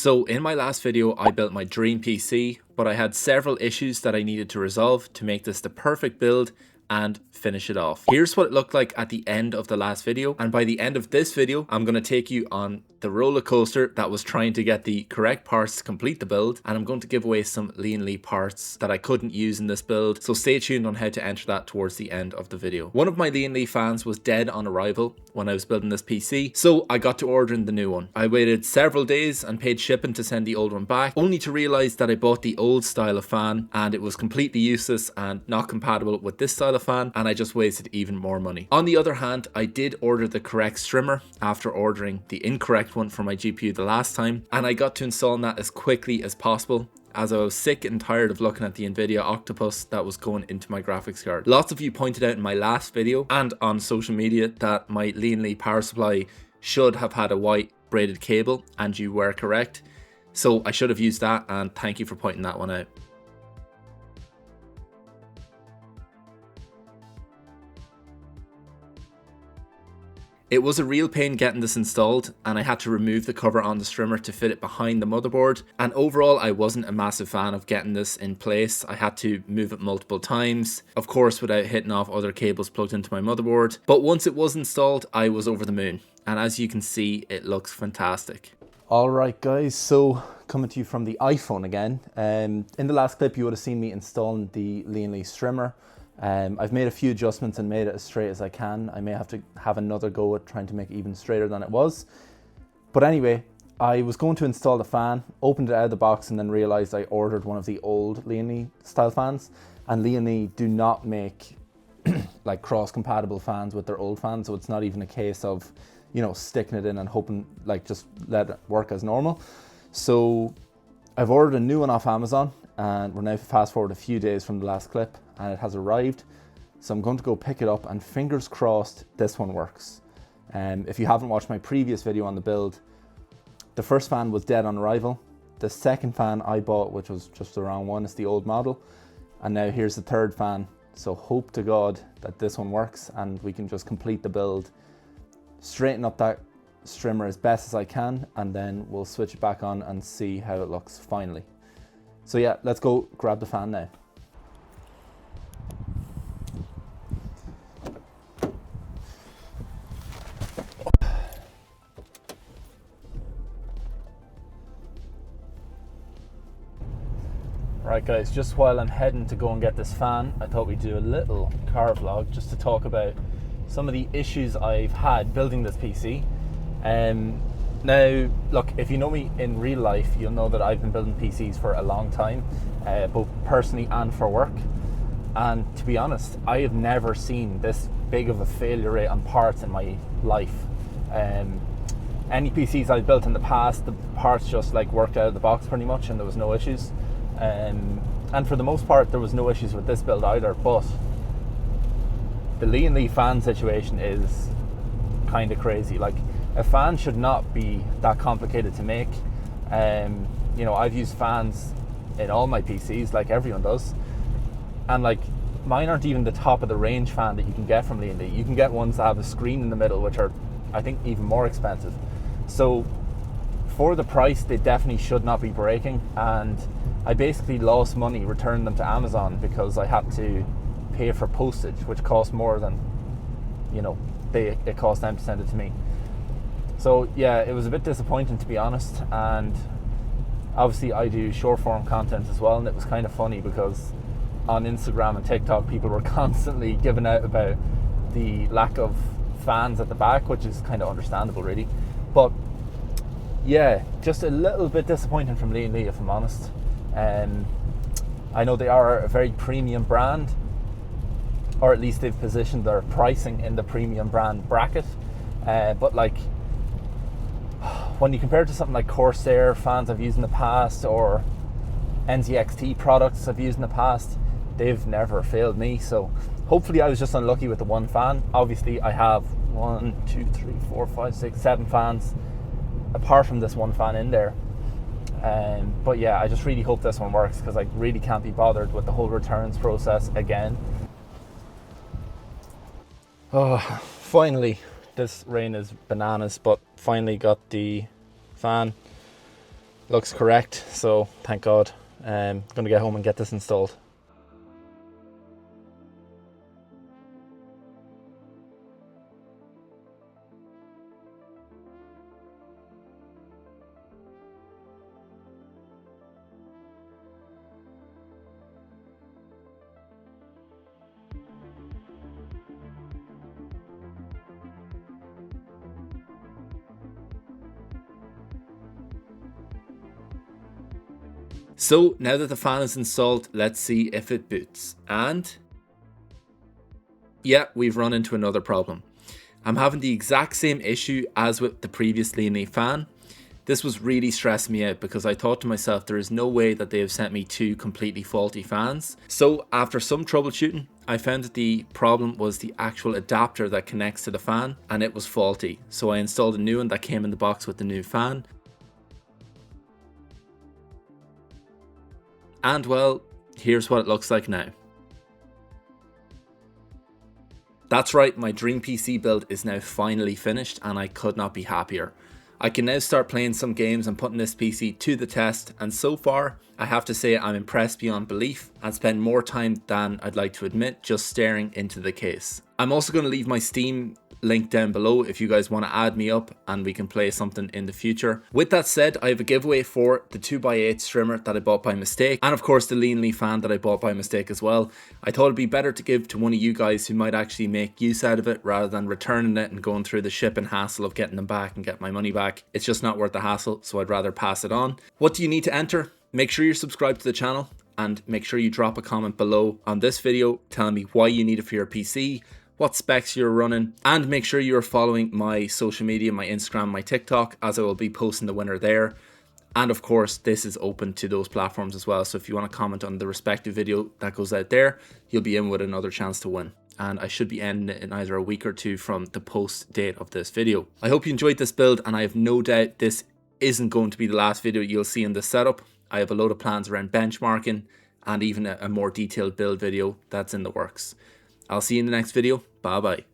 So in my last video, I built my dream PC, but I had several issues that I needed to resolve to make this the perfect build and finish it off. Here's what it looked like at the end of the last video, and by the end of this video I'm going to take you on the roller coaster that was trying to get the correct parts to complete the build, and I'm going to give away some Lian parts that I couldn't use in this build, so stay tuned on how to enter that towards the end of the video. One of my Lian fans was dead on arrival when I was building this PC, so I got to ordering the new one. I waited several days and paid shipping to send the old one back, only to realize that I bought the old style of fan and it was completely useless and not compatible with this style of fan, and I just wasted even more money. On the other hand, I did order the correct Strimer after ordering the incorrect one for my GPU the last time, and I got to installing that as quickly as possible, as I was sick and tired of looking at the Nvidia Octopus that was going into my graphics card. Lots of you pointed out in my last video and on social media that my Lian power supply should have had a white braided cable, and you were correct. So I should have used that, and thank you for pointing that one out. It was a real pain getting this installed, and I had to remove the cover on the Strimer to fit it behind the motherboard, and overall I wasn't a massive fan of getting this in place. I had to move it multiple times, of course without hitting off other cables plugged into my motherboard, but once it was installed I was over the moon, and as you can see it looks fantastic. Alright guys, so coming to you from the iPhone again. In the last clip you would have seen me installing the Lian Strimer. I've made a few adjustments and made it as straight as I can. I may have to have another go at trying to make it even straighter than it was. But anyway, I was going to install the fan, opened it out of the box, and then realized I ordered one of the old Lian style fans. And Lian do not make like cross-compatible fans with their old fans, so it's not even a case of, you know, sticking it in and hoping, like, just let it work as normal. So I've ordered a new one off Amazon, and we're now fast forward a few days from the last clip, and it has arrived. So I'm going to go pick it up, and fingers crossed this one works. If you haven't watched my previous video on the build, the first fan was dead on arrival. The second fan I bought, which was just the wrong one, is the old model. And now here's the third fan. So hope to God that this one works and we can just complete the build, straighten up that Strimer as best as I can, and then we'll switch it back on and see how it looks finally. So yeah, let's go grab the fan now. Right guys, just while I'm heading to go and get this fan, I thought we'd do a little car vlog just to talk about some of the issues I've had building this PC. Now, look, if you know me in real life, you'll know that I've been building PCs for a long time, both personally and for work. And to be honest, I have never seen this big of a failure rate on parts in my life. Any PCs I've built in the past, the parts just like worked out of the box pretty much, and there was no issues. And for the most part, there was no issues with this build either, but the Lian fan situation is kind of crazy. Like, a fan should not be that complicated to make. You know, I've used fans in all my PCs like everyone does, and like mine aren't even the top of the range fan that you can get from Lian. You can get ones that have a screen in the middle, which are, I think, even more expensive. So for the price, they definitely should not be breaking, and I basically lost money returning them to Amazon because I had to pay for postage, which cost more than, you know, it cost them to send it to me. So yeah, it was a bit disappointing, to be honest. And obviously I do short form content as well, and it was kind of funny because on Instagram and TikTok people were constantly giving out about the lack of fans at the back, which is kind of understandable really. But yeah, just a little bit disappointing from Lian, if I'm honest. I know they are a very premium brand, or at least they've positioned their pricing in the premium brand bracket, but like, when you compare it to something like Corsair fans I've used in the past, or NZXT products I've used in the past, they've never failed me. So hopefully I was just unlucky with the one fan. Obviously I have 1, 2, 3, 4, 5, 6, 7 fans apart from this one fan in there. But yeah, I just really hope this one works, because I really can't be bothered with the whole returns process again. Oh, finally. This rain is bananas, but finally got the fan Looks correct, so thank God. I'm gonna get home and get this installed. So now that the fan is installed, let's see if it boots. And yeah, we've run into another problem. I'm having the exact same issue as with the previous Lian fan. This was really stressing me out because I thought to myself, there is no way that they have sent me two completely faulty fans. So after some troubleshooting, I found that the problem was the actual adapter that connects to the fan, and it was faulty. So I installed a new one that came in the box with the new fan. And well, here's what it looks like now. That's right, my dream PC build is now finally finished and I could not be happier. I can now start playing some games and putting this PC to the test, and so far I have to say I'm impressed beyond belief and spend more time than I'd like to admit just staring into the case. I'm also going to leave my Steam link down below if you guys want to add me up and we can play something in the future. With that said, I have a giveaway for the 2x8 Strimer that I bought by mistake, and of course the Lian fan that I bought by mistake as well. I thought it'd be better to give to one of you guys who might actually make use out of it rather than returning it and going through the shipping hassle of getting them back and get my money back. It's just not worth the hassle, so I'd rather pass it on. What do you need to enter? Make sure you're subscribed to the channel and make sure you drop a comment below on this video telling me why you need it for your PC, what specs you're running, and make sure you're following my social media, my Instagram, my TikTok, as I will be posting the winner there. And of course, this is open to those platforms as well. So if you want to comment on the respective video that goes out there, you'll be in with another chance to win. And I should be ending it in either a week or two from the post date of this video. I hope you enjoyed this build, and I have no doubt this isn't going to be the last video you'll see in this setup. I have a load of plans around benchmarking and even a more detailed build video that's in the works. I'll see you in the next video. Bye bye.